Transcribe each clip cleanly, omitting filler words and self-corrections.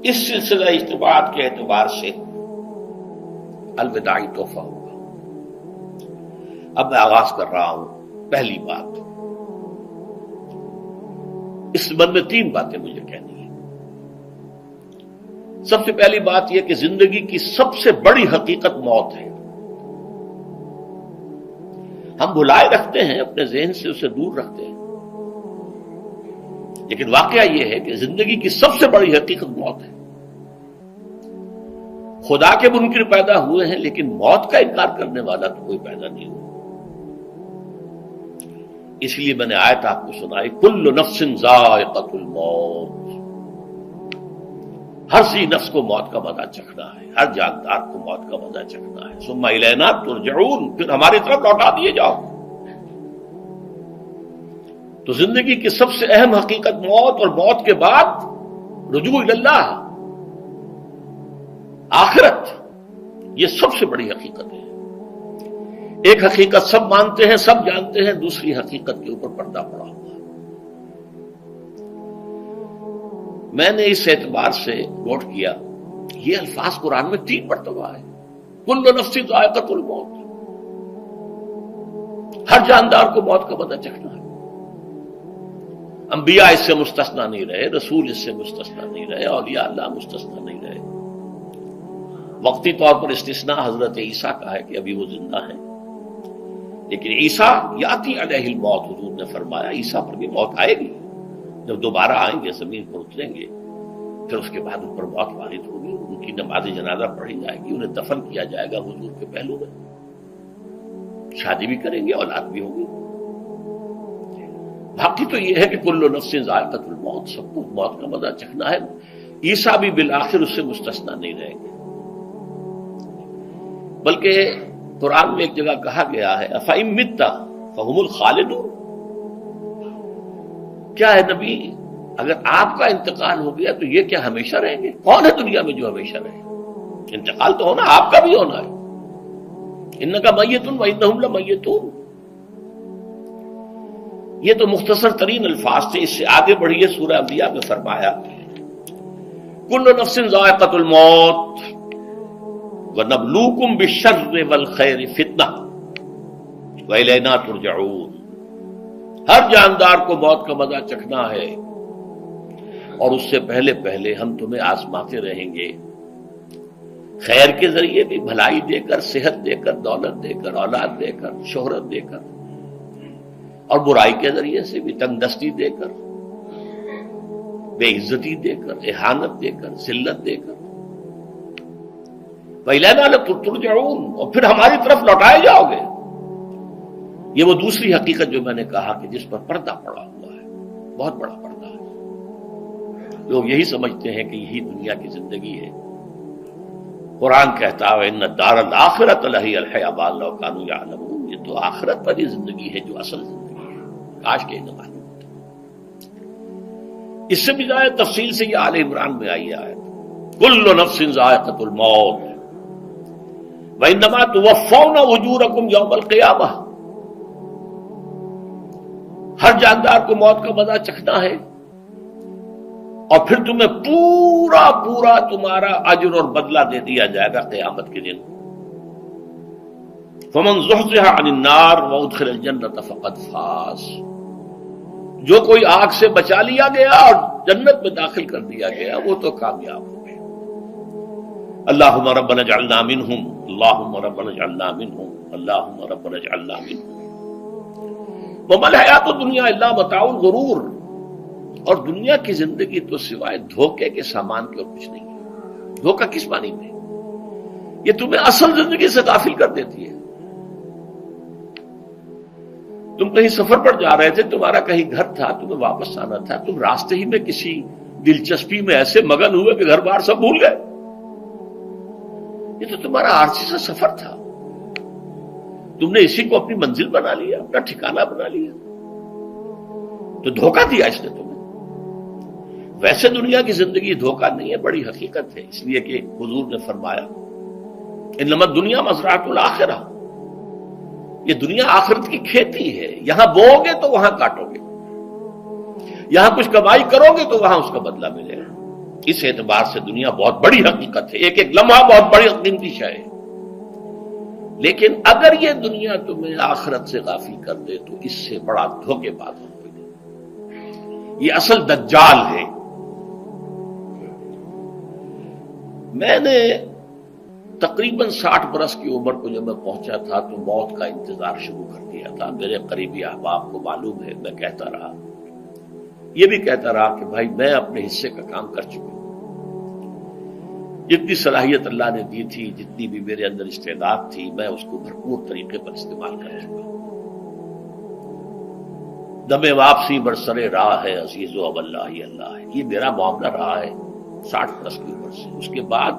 اس سلسلہ اجتماعات کے اعتبار سے الوداعی تحفہ ہوگا۔ اب میں آغاز کر رہا ہوں۔ پہلی بات، اس سبب میں 3 باتیں مجھے کہنی ہیں۔ سب سے پہلی بات یہ کہ زندگی کی سب سے بڑی حقیقت موت ہے۔ ہم بھلائے رکھتے ہیں، اپنے ذہن سے اسے دور رکھتے ہیں، لیکن واقعہ یہ ہے کہ زندگی کی سب سے بڑی حقیقت موت ہے۔ خدا کے منکر پیدا ہوئے ہیں، لیکن موت کا انکار کرنے والا تو کوئی پیدا نہیں ہوا۔ اس لیے میں نے آیت آپ کو سنائی، کل نفس ذائقۃ الموت، ہر سی نفس کو موت کا مزہ چکھنا ہے، ہر جاندار کو موت کا مزہ چکھنا ہے۔ ثم الینا ترجعون، پھر ہماری طرف لوٹا دیے جاؤ۔ تو زندگی کی سب سے اہم حقیقت موت، اور موت کے بعد رجوع اللہ، آخرت، یہ سب سے بڑی حقیقت ہے۔ ایک حقیقت سب مانتے ہیں، سب جانتے ہیں، دوسری حقیقت کے اوپر پردہ پڑا ہوا ہے۔ میں نے اس اعتبار سے نوٹ کیا، یہ الفاظ قرآن میں 3 مرتبہ ہے، کل نفس ذائقۃ الموت، ہر جاندار کو موت کا مزہ چکھنا ہے۔ انبیاء اس سے مستثنا نہیں رہے، رسول اس سے مستثنا نہیں رہے، اولیاء اللہ مستثنا نہیں رہے۔ وقتی طور پر استثناء حضرت عیسیٰ کا ہے کہ ابھی وہ زندہ ہیں، لیکن عیسیٰ یاتی علیہ الموت، حضور نے فرمایا عیسیٰ پر بھی موت آئے گی، جب دوبارہ آئیں گے زمین پر اتریں گے، پھر اس کے بعد ان پر موت وارد ہوگی، ان کی نماز جنازہ پڑھی جائے گی، انہیں دفن کیا جائے گا حضور کے پہلو میں، شادی بھی کریں گے، اولاد بھی ہوگی۔ باقی تو یہ ہے کہ کل نفس ذائقۃ الموت، سب کو موت کا مزہ چکھنا ہے۔ عیسیٰ بھی بالآخر اس سے مستثنا نہیں رہیں گے، بلکہ قرآن میں ایک جگہ کہا گیا ہے أَفَإِن مِتَّ فَهُمُ الْخَالِدُونَ، کیا ہے نبی، اگر آپ کا انتقال ہو گیا تو یہ کیا ہمیشہ رہیں گے؟ کون ہے دنیا میں جو ہمیشہ رہے؟ انتقال تو ہونا، آپ کا بھی ہونا ہے۔ إِنَّكَ مَيِّتٌ وَإِنَّهُمْ لَمَيِّتُونَ، یہ تو مختصر ترین الفاظ تھے۔ اس سے آگے بڑھیے، سورہ انبیاء میں فرمایا کل نفس ذائقۃ الموت وَنَبْلُوكُمْ بِالشَّرِّ وَالْخَيْرِ فِتْنَةً وَإِلَيْنَا تُرْجَعُونَ، ہر جاندار کو موت کا مزہ چکھنا ہے، اور اس سے پہلے پہلے ہم تمہیں آزماتے رہیں گے، خیر کے ذریعے بھی، بھلائی دے کر، صحت دے کر، دولت دے کر، اولاد دے کر، شہرت دے کر، اور برائی کے ذریعے سے بھی، تنگ دستی دے کر، بے عزتی دے کر، اہانت دے کر، ذلت دے کر، وَإِلَيْنَا تُرْجَعُونَ، اور پھر ہماری طرف لوٹائے جاؤ گے۔ یہ وہ دوسری حقیقت جو میں نے کہا کہ جس پر پردہ پڑا ہوا ہے، بہت بڑا پردہ ہے۔ لوگ یہی سمجھتے ہیں کہ یہی دنیا کی زندگی ہے۔ قرآن کہتا ہے إِنَّ الدَّارَ الْآخِرَةَ لَهِيَ الْحَيَوَانُ لَوْ كَانُوا يَعْلَمُونَ، یہ تو آخرت پر ہی زندگی ہے جو اصل زندگی ہے، کاش کہ انہیں معلوم ہوتا۔ اس سے بھی زیادہ تفصیل سے یہ آل عمران میں آئی آیت، كُلُّ نَفْسٍ ذَائِقَةُ الْمَوْتِ وَإِنَّمَا تُوَفَّوْنَ أُجُورَكُمْ يَوْمَ الْقِيَامَةِ، ہر جاندار کو موت کا مزہ چکھنا ہے، اور پھر تمہیں پورا پورا تمہارا اجر اور بدلہ دے دیا جائے گا قیامت کے دن۔ فَمَنْ زُحْزِحَ عَنِ النَّارِ وَأُدْخِلَ الْجَنَّةَ فَقَدْ فَازَ، جو کوئی آگ سے بچا لیا گیا اور جنت میں داخل کر دیا گیا وہ تو کامیاب ہو گئے۔ اللہم ربنا اجعلنا منہم، اللہم ربنا اجعلنا منہم، اللہم ربنا اجعلنا منہم۔ وَمَا الْحَيَاةُ الدُّنْيَا إِلَّا مَتَاعُ الْغُرُورِ، اور دنیا کی زندگی تو سوائے دھوکے کے سامان کے اور کچھ نہیں ہے۔ دھوکہ کس معنی میں؟ یہ تمہیں اصل زندگی سے غافل کر دیتی ہے۔ تم کہیں سفر پر جا رہے تھے، تمہارا کہیں گھر تھا، تمہیں واپس آنا تھا، تم راستے ہی میں کسی دلچسپی میں ایسے مگن ہوئے کہ گھر بار سب بھول گئے۔ یہ تو تمہارا عارضی سا سفر تھا، تم نے اسی کو اپنی منزل بنا لیا، اپنا ٹھکانہ بنا لیا، تو دھوکہ دیا اس نے تمہیں۔ ویسے دنیا کی زندگی دھوکہ نہیں ہے، بڑی حقیقت ہے، اس لیے کہ حضور نے فرمایا انما الدنیا مزرعۃ الآخرہ، یہ دنیا آخرت کی کھیتی ہے، یہاں بو گے تو وہاں کاٹو گے، یہاں کچھ کمائی کرو گے تو وہاں اس کا بدلہ ملے گا۔ اس اعتبار سے دنیا بہت بڑی حقیقت ہے، ایک ایک لمحہ بہت بڑی قیمتی شے ہے، لیکن اگر یہ دنیا تمہیں آخرت سے غافل کر دے تو اس سے بڑا دھوکے باز ہو کوئی نہیں۔ یہ اصل دجال ہے۔ میں نے تقریباً 60 برس کی عمر کو جب میں پہنچا تھا تو موت کا انتظار شروع کر دیا تھا۔ میرے قریبی احباب کو معلوم ہے، میں کہتا رہا، یہ بھی کہتا رہا کہ بھائی میں اپنے حصے کا کام کر چکا ہوں، جتنی صلاحیت اللہ نے دی تھی، جتنی بھی میرے اندر استعداد تھی، میں اس کو بھرپور طریقے پر استعمال کر چکا ہوں۔ دم واپسی برسر راہ ہے عزیز و اب اللہ ہی اللہ ہے، یہ میرا معاملہ رہا ہے 60 برس کی عمر سے۔ اس کے بعد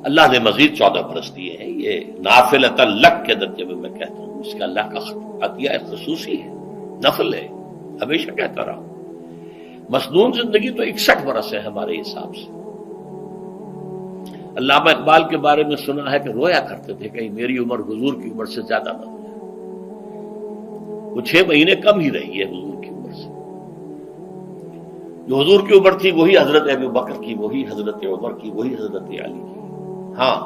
اللہ نے مزید 14 برس دیے ہیں، یہ نافلۃ لک کے درجے میں کہتا ہوں، اس کا اللہ کا عطیہ خصوصی ہے، نفل ہے، ہمیشہ کہتا رہا ہوں۔ مسنون زندگی تو 61 برس ہے ہمارے حساب سے۔ علامہ اقبال کے بارے میں سنا ہے کہ رویا کرتے تھے کہ میری عمر حضور کی عمر سے زیادہ نہ ہو جائے، وہ 6 مہینے کم ہی رہی ہے حضور کی عمر سے۔ جو حضور کی عمر تھی وہی حضرت ابو بکر کی، وہی حضرت عمر کی، وہی حضرت علی کی۔ ہاں،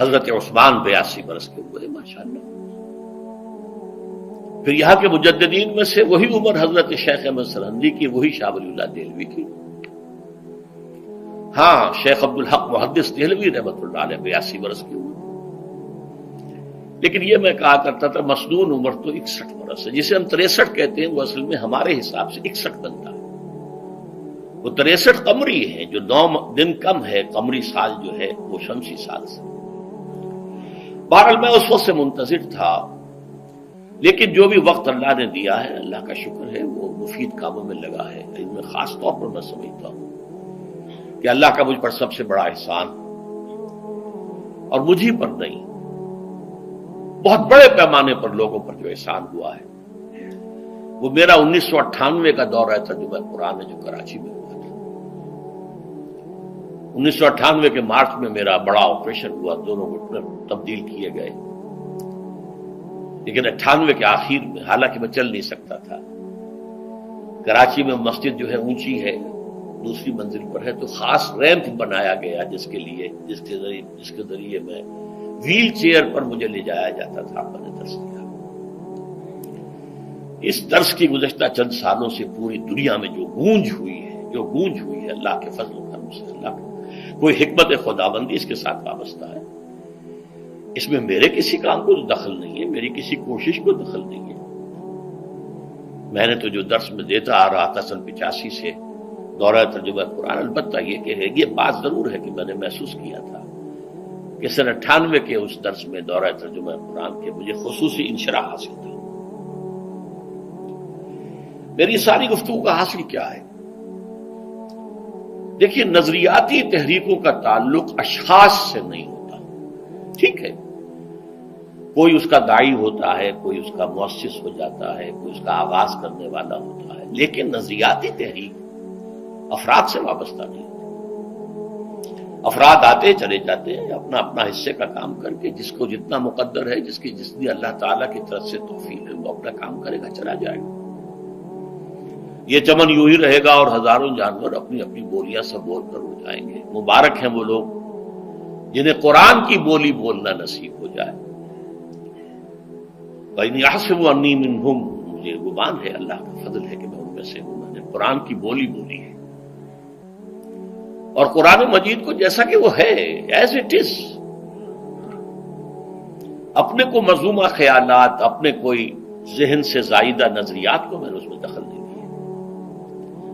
حضرت عثمان 82 برس کے ہوئے ماشاءاللہ۔ پھر یہاں کے مجددین میں سے وہی عمر حضرت شیخ احمد سرہندی کی، وہی شاہ ولی اللہ دہلوی کی۔ ہاں، شیخ عبدالحق محدث دہلوی رحمۃ اللہ علیہ 82 برس کی عمر۔ لیکن یہ میں کہا کرتا تھا مسنون عمر تو 61 برس ہے، جسے ہم 63 کہتے ہیں، وہ اصل میں ہمارے حساب سے 61 بنتا ہے۔ وہ 63 قمری ہے، جو 9 دن کم ہے، قمری سال جو ہے وہ شمسی سال سے۔ بہرحال میں اس وقت سے منتظر تھا، لیکن جو بھی وقت اللہ نے دیا ہے، اللہ کا شکر ہے، وہ مفید کاموں میں لگا ہے۔ ان میں خاص طور پر میں سمجھتا ہوں کہ اللہ کا مجھ پر سب سے بڑا احسان، اور مجھے پر نہیں، بہت بڑے پیمانے پر لوگوں پر جو احسان ہوا ہے، وہ میرا 1998 کا دورہ ترجمہ قرآن ہے جو کراچی میں ہوا تھا۔ 1998 کے مارچ میں میرا بڑا آپریشن ہوا، دونوں گھٹنے تبدیل کیے گئے، لیکن 98 کے آخر میں، حالانکہ میں چل نہیں سکتا تھا، کراچی میں مسجد جو ہے اونچی ہے، دوسری منزل پر ہے، تو خاص ریمپ بنایا گیا جس کے ذریعے میں ویل چیئر پر مجھے لے جایا جاتا تھا۔ میں نے درس دیا۔ اس درس کی گزشتہ چند سالوں سے پوری دنیا میں جو گونج ہوئی ہے اللہ کے فضل و کرم سے، اللہ کا کوئی حکمت خداوندی اس کے ساتھ وابستہ ہے۔ اس میں میرے کسی کام کو دخل نہیں ہے، میری کسی کوشش کو دخل نہیں ہے۔ میں نے تو جو درس میں دیتا آ رہا تھا سن 85 سے، دورہ ترجمہ قرآن، البتہ یہ بات ضرور ہے کہ میں نے محسوس کیا تھا کہ سن 98 کے اس درس میں دورہ ترجمہ قرآن کے مجھے خصوصی انشراح حاصل تھا۔ میری ساری گفتگو کا حاصل کیا ہے؟ دیکھیے، نظریاتی تحریکوں کا تعلق اشخاص سے نہیں ہوتا، ٹھیک ہے، کوئی اس کا داعی ہوتا ہے، کوئی اس کا مؤسس ہو جاتا ہے، کوئی اس کا آغاز کرنے والا ہوتا ہے، لیکن نظریاتی تحریک افراد سے وابستہ نہیں ہوتی۔ افراد آتے چلے جاتے ہیں اپنا اپنا حصے کا کام کر کے، جس کو جتنا مقدر ہے، جتنی اللہ تعالیٰ کی طرف سے توفیق ہے، وہ اپنا کام کرے گا، چلا جائے گا۔ یہ چمن یوں ہی رہے گا اور ہزاروں جانور اپنی اپنی بولیاں سے بول کر اڑ جائیں گے۔ مبارک ہیں وہ لوگ جنہیں قرآن کی بولی بولنا نصیب ہو جائے۔ وَإِنْ يَحْسَبُ أَنِّي مِنْهُمْ، مجھے گمان ہے، اللہ کا فضل ہے کہ میں ان میں سے ہوں، میں نے قرآن کی بولی بولی ہے، اور قرآن مجید کو جیسا کہ وہ ہے، ایز اٹ از، اپنے کو مذمومہ خیالات، اپنے کوئی ذہن سے زائدہ نظریات کو میں نے اس میں دخل نہیں دیا،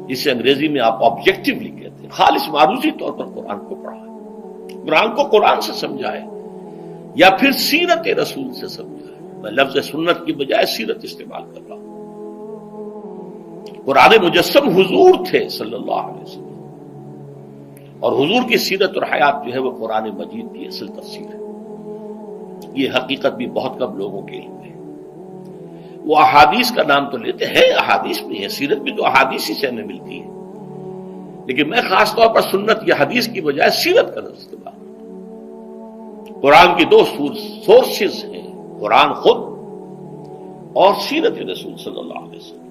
جسے انگریزی میں آپ آبجیکٹیولی کہتے ہیں، خالص معروضی طور پر قرآن کو پڑھا ہے، قرآن کو قرآن سے سمجھا ہے، یا پھر سیرت رسول سے سمجھا ہے۔ میں لفظ سنت کی بجائے سیرت استعمال کر رہا ہوں۔ قرآن مجسم حضور تھے صلی اللہ علیہ وسلم، اور حضور کی سیرت اور حیات جو ہے وہ قرآن مجید کی اصل تفسیر ہے۔ یہ حقیقت بھی بہت کم لوگوں کے علم ہے۔ وہ احادیث کا نام تو لیتے ہیں، احادیث بھی ہے، سیرت بھی تو احادیث ہی سے ہمیں ملتی ہے، لیکن میں خاص طور پر سنت یا حدیث کی بجائے سیرت کا لفظ استعمال کرتا ہوں۔ قرآن کی 2 سورسز ہیں، قرآن خود اور سیرت رسول صلی اللہ علیہ وسلم۔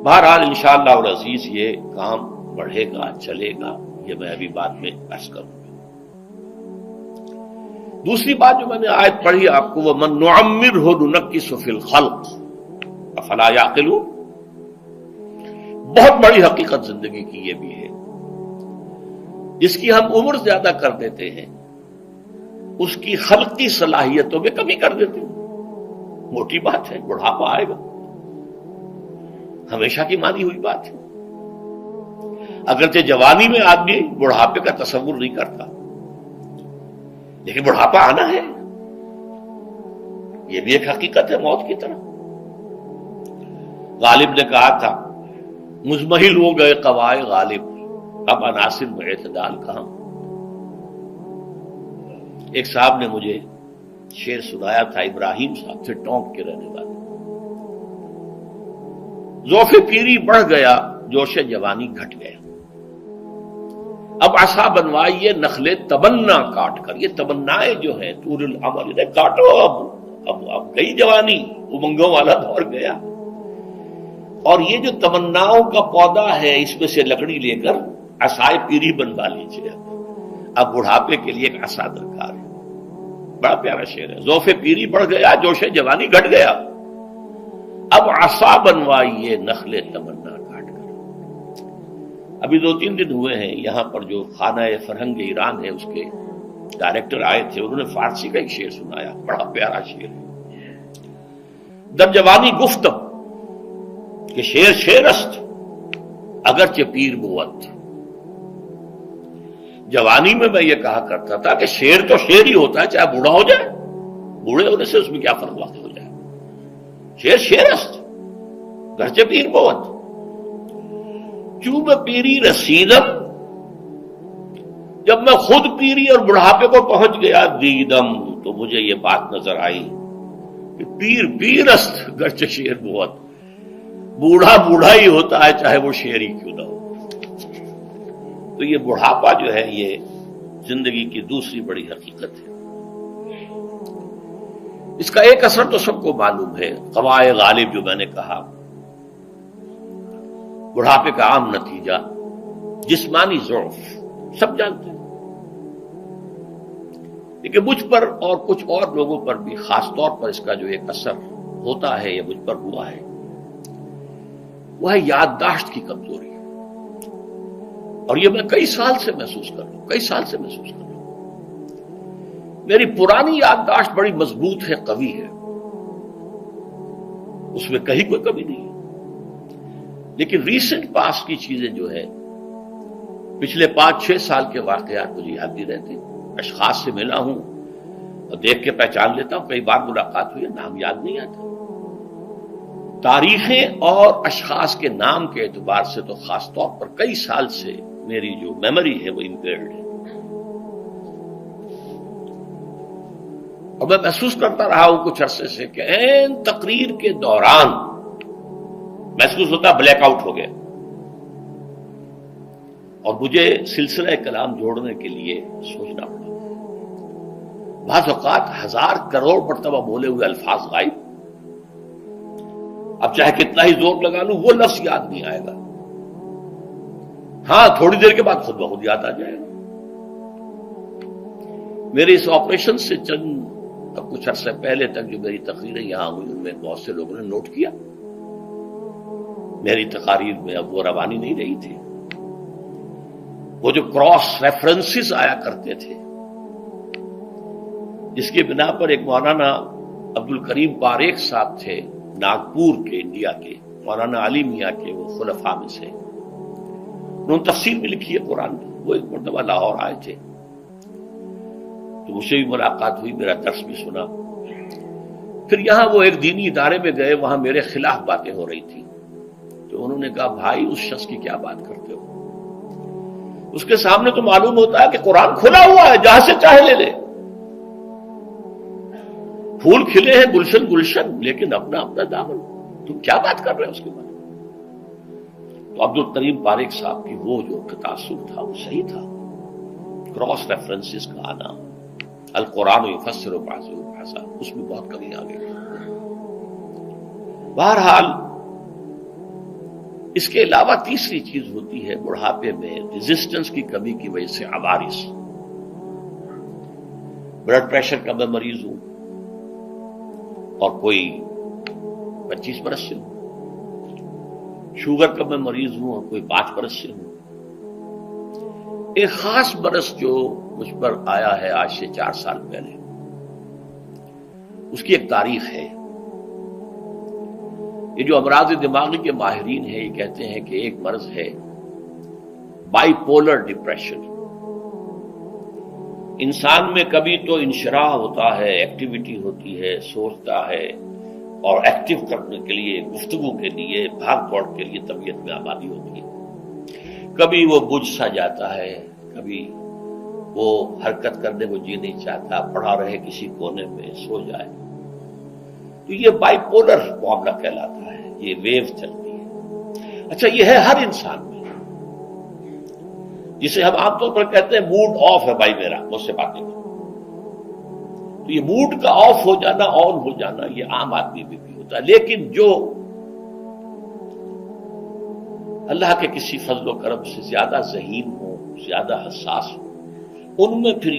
بہرحال انشاءاللہ العزیز یہ کام بڑھے گا، چلے گا، یہ میں ابھی بعد میں عرض کروں گا۔ دوسری بات جو میں نے آیت پڑھی آپ کو، وَمَن نُعَمِّرْهُ نُنَكِّسُ فِي الْخَلْقِ أَفَلَا يَعْقِلُونَ، بہت بڑی حقیقت زندگی کی یہ بھی ہے، جس کی ہم عمر زیادہ کر دیتے ہیں اس کی خلقی صلاحیتوں میں کمی کر دیتے ہیں۔ موٹی بات ہے، بڑھاپا آئے گا، ہمیشہ کی مانی ہوئی بات ہے۔ اگرچہ جوانی میں آدمی بڑھاپے کا تصور نہیں کرتا، لیکن بڑھاپا آنا ہے، یہ بھی ایک حقیقت ہے موت کی طرح۔ غالب نے کہا تھا مزمحل ہو گئے قوائے غالب، اب عناصر میں اعتدال کہاں۔ ایک صاحب نے مجھے شعر سنایا تھا، ابراہیم صاحب تھے ٹونک کے رہنے والے، ذوق پیری بڑھ گیا جوش جوانی گھٹ گیا، اب عصا بنوائیے نخل تمنا کاٹ کر۔ یہ تمنائیں جو ہیں طول العمر، انہیں کاٹو، اب گئی جوانی، امنگوں والا دور گیا، اور یہ جو تمناؤں کا پودا ہے اس میں سے لکڑی لے کر عصائے پیری بنوا لیجیے، اب بڑھاپے کے لیے ایک عصا درکار ہے۔ بڑا پیارا شعر ہے، ذوف پیری بڑھ گیا جوش جوانی گھٹ گیا، اب عصا بنوائیے نخل تمنا کاٹ کر۔ ابھی 2-3 دن ہوئے ہیں یہاں پر جو خانہ فرہنگ ایران ہے اس کے ڈائریکٹر آئے تھے، انہوں نے فارسی کا ایک شعر سنایا، بڑا پیارا شعر ہے، در جوانی گفتم کہ شعر شعر است اگرچہ پیر بود۔ جوانی میں یہ کہا کرتا تھا کہ شعر تو شعر ہی ہوتا ہے، چاہے بوڑھا ہو جائے، بوڑھے ہونے سے اس میں کیا فرق واقع ہو جائے، شعر شعر است گرچہ پیر بود۔ چوب پیری رسیدم، جب میں خود پیری اور بڑھاپے کو پہنچ گیا، دیدم تو مجھے یہ بات نظر آئی کہ پیر پیر است گرچہ شعر بود، بوڑھا بوڑھا ہی ہوتا ہے چاہے وہ شعر ہی کیوں نہ ہو۔ تو یہ بڑھاپا جو ہے یہ زندگی کی دوسری بڑی حقیقت ہے۔ اس کا ایک اثر تو سب کو معلوم ہے، قوائے غالب جو میں نے کہا، بڑھاپے کا عام نتیجہ جسمانی ضعف، سب جانتے ہیں، لیکن مجھ پر اور کچھ اور لوگوں پر بھی خاص طور پر اس کا جو ایک اثر ہوتا ہے، یہ مجھ پر ہوا ہے، وہ ہے یادداشت کی کمزوری، اور یہ میں کئی سال سے محسوس کر رہا ہوں، میری پرانی یادداشت بڑی مضبوط ہے، قوی ہے، اس میں کہیں کوئی کمی نہیں ہے، لیکن ریسنٹ پاس کی چیزیں جو ہے، پچھلے 5-6 سال کے واقعات مجھے یاد نہیں رہتے، اشخاص سے ملا ہوں اور دیکھ کے پہچان لیتا ہوں، کئی بار ملاقات ہوئی ہے، نام یاد نہیں آتا، تاریخیں اور اشخاص کے نام کے اعتبار سے تو خاص طور پر کئی سال سے میری جو میموری ہے وہ امپیئرڈ ہے، اور میں محسوس کرتا رہا ہوں کچھ عرصے سے کہ عین تقریر کے دوران محسوس ہوتا بلیک آؤٹ ہو گیا، اور مجھے سلسلہ کلام جوڑنے کے لیے سوچنا پڑا، بعض اوقات 1000 کروڑ مرتبہ بولے ہوئے الفاظ غائب، اب چاہے کتنا ہی زور لگا لوں وہ لفظ یاد نہیں آئے گا، ہاں تھوڑی دیر کے بعد خود بخود یاد آ جائے گا۔ میرے اس آپریشن سے اب کچھ عرصے پہلے تک جو میری تقریریں یہاں ہوئی ان میں بہت سے لوگوں نے نوٹ کیا، میری تقاریر میں اب وہ روانی نہیں رہی تھی، وہ جو کراس ریفرنسز آیا کرتے تھے، جس کی بنا پر ایک مولانا عبدالکریم پاریخ صاحب تھے ناگپور کے، انڈیا کے، مولانا علی میاں کے وہ خلفاء میں سے، انہوں نے تفسیر بھی لکھی ہے قرآن کی، وہ ایک مرتبہ لاہور آئے تھے تو مجھ سے بھی ملاقات ہوئی، میرا درس بھی سنا، پھر یہاں وہ ایک دینی ادارے میں گئے، وہاں میرے خلاف باتیں ہو رہی تھی، تو انہوں نے کہا بھائی اس شخص کی کیا بات کرتے ہو، اس کے سامنے تو معلوم ہوتا ہے کہ قرآن کھلا ہوا ہے، جہاں سے چاہے لے لے، پھول کھلے ہیں گلشن گلشن، لیکن اپنا اپنا دامن، تم کیا بات کر رہے ہو اس کے بارے میں؟ تو عبدالکریم پاریخ صاحب کی وہ جو تاثر تھا وہ صحیح تھا، کراس ریفرنسز کا آنا، القرآن یفسر بعضہ بعضا، اس میں بہت کمی آ گئی۔ بہرحال اس کے علاوہ تیسری چیز ہوتی ہے بڑھاپے میں ریزسٹنس کی کمی کی وجہ سے عوارض. بلڈ پریشر کا میں مریض ہوں اور کوئی 25 برس سے ہوں، شوگر کا میں مریض ہوں اور کوئی 5 برس سے ہوں. ایک خاص برس جو مجھ پر آیا ہے آج سے 4 سال پہلے، اس کی ایک تاریخ ہے. یہ جو امراض دماغی کے ماہرین ہیں یہ کہتے ہیں کہ ایک مرض ہے بائی پولر ڈپریشن. انسان میں کبھی تو انشراح ہوتا ہے، ایکٹیویٹی ہوتی ہے، سوچتا ہے اور ایکٹیو کرنے کے لیے، گفتگو کے لیے، بھاگ دوڑ کے لیے طبیعت میں آبادی ہوتی ہے. کبھی وہ بجھ سا جاتا ہے، کبھی وہ حرکت کرنے کو جی نہیں چاہتا، پڑا رہے کسی کونے میں، سو جائے. تو یہ بائی پولر معاملہ کہلاتا ہے، یہ ویو چلتی ہے. اچھا، یہ ہے ہر انسان میں، جسے ہم عام طور پر کہتے ہیں موڈ آف ہے بھائی میرا، مجھ سے باتیں کرو. تو یہ موڈ کا آف ہو جانا، آن ہو جانا، یہ عام آدمی میں بھی ہوتا ہے. لیکن جو اللہ کے کسی فضل و کرم سے زیادہ ذہین ہو، زیادہ حساس ہو، ان میں پھر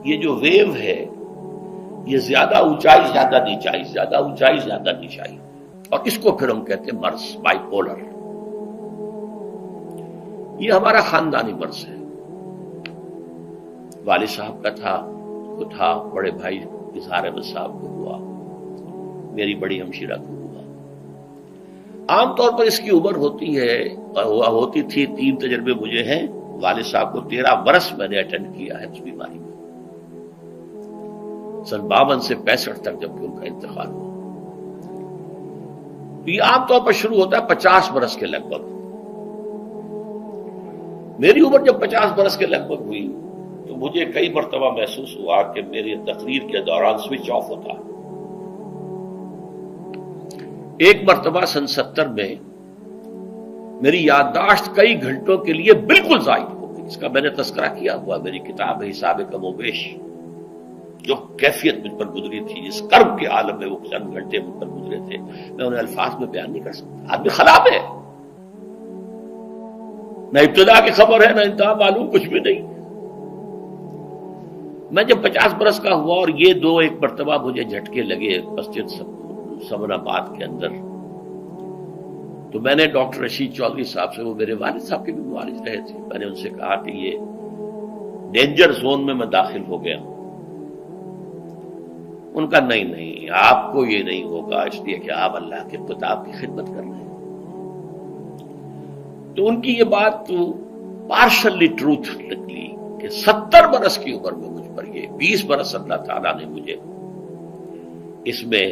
یہ جو ویو ہے یہ زیادہ اونچائی زیادہ نیچائی، زیادہ اونچائی زیادہ نیچائی، اور اس کو پھر ہم کہتے ہیں مرض، بائی پولر. یہ ہمارا خاندانی مرض ہے. والد صاحب کا تھا، بڑے بھائی اظہار احمد صاحب کو ہوا، میری بڑی ہمشیرہ کو ہوا. عام طور پر اس کی عمر ہوتی تھی 3 تجربے مجھے ہیں. والد صاحب کو 13 برس میں نے اٹینڈ کیا ہے اس بیماری میں، سن 52 سے 65 تک جب کہ ان کا انتقال ہوا. تو یہ عام طور پر شروع ہوتا ہے 50 برس کے لگ بھگ. میری عمر جب 50 برس کے لگ بھگ ہوئی تو مجھے کئی مرتبہ محسوس ہوا کہ میری تقریر کے دوران سوئچ آف ہوتا ہے. ایک مرتبہ سن 70 میں میری یادداشت کئی گھنٹوں کے لیے بالکل ضائع ہو گئی. اس کا میں نے تذکرہ کیا ہوا، میری کتاب ہے حساب کم و بیش. جو کیفیت مجھ پر گزری تھی، جس کرب کے عالم میں وہ چند گھنٹے مجھ پر گزرے تھے، میں انہیں الفاظ میں بیان نہیں کر سکتا. آدمی خراب ہے، نہ ابتدا کی خبر ہے نہ انتہا معلوم، کچھ بھی نہیں. میں جب 50 برس کا ہوا اور یہ ایک مرتبہ مجھے جھٹکے لگے مسجد سمن آباد کے اندر، تو میں نے ڈاکٹر رشید چودھری صاحب سے، وہ میرے والد صاحب کے بھی معالج رہے تھے، میں نے ان سے کہا کہ یہ ڈینجر زون میں داخل ہو گیا ہوں. ان کا نہیں، آپ کو یہ نہیں ہوگا، اس لیے کہ آپ اللہ کے کتاب کی خدمت کر رہے ہیں. تو ان کی یہ بات پارشلی ٹروتھ نکلی کہ 70 برس کی عمر میں مجھ پر یہ 20 برس اللہ تعالیٰ نے مجھے اس میں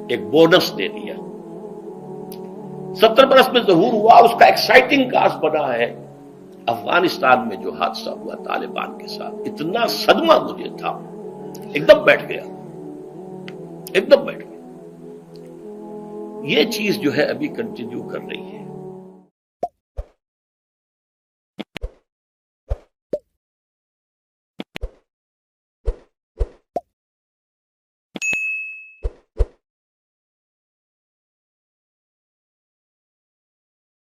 ایک بونس دے دیا. 70 برس میں ظہور ہوا. اس کا ایکسائٹنگ کاز بنا ہے افغانستان میں جو حادثہ ہوا طالبان کے ساتھ. اتنا صدمہ مجھے تھا، ایک دم بیٹھ گیا. یہ چیز جو ہے ابھی کنٹینیو کر رہی ہے.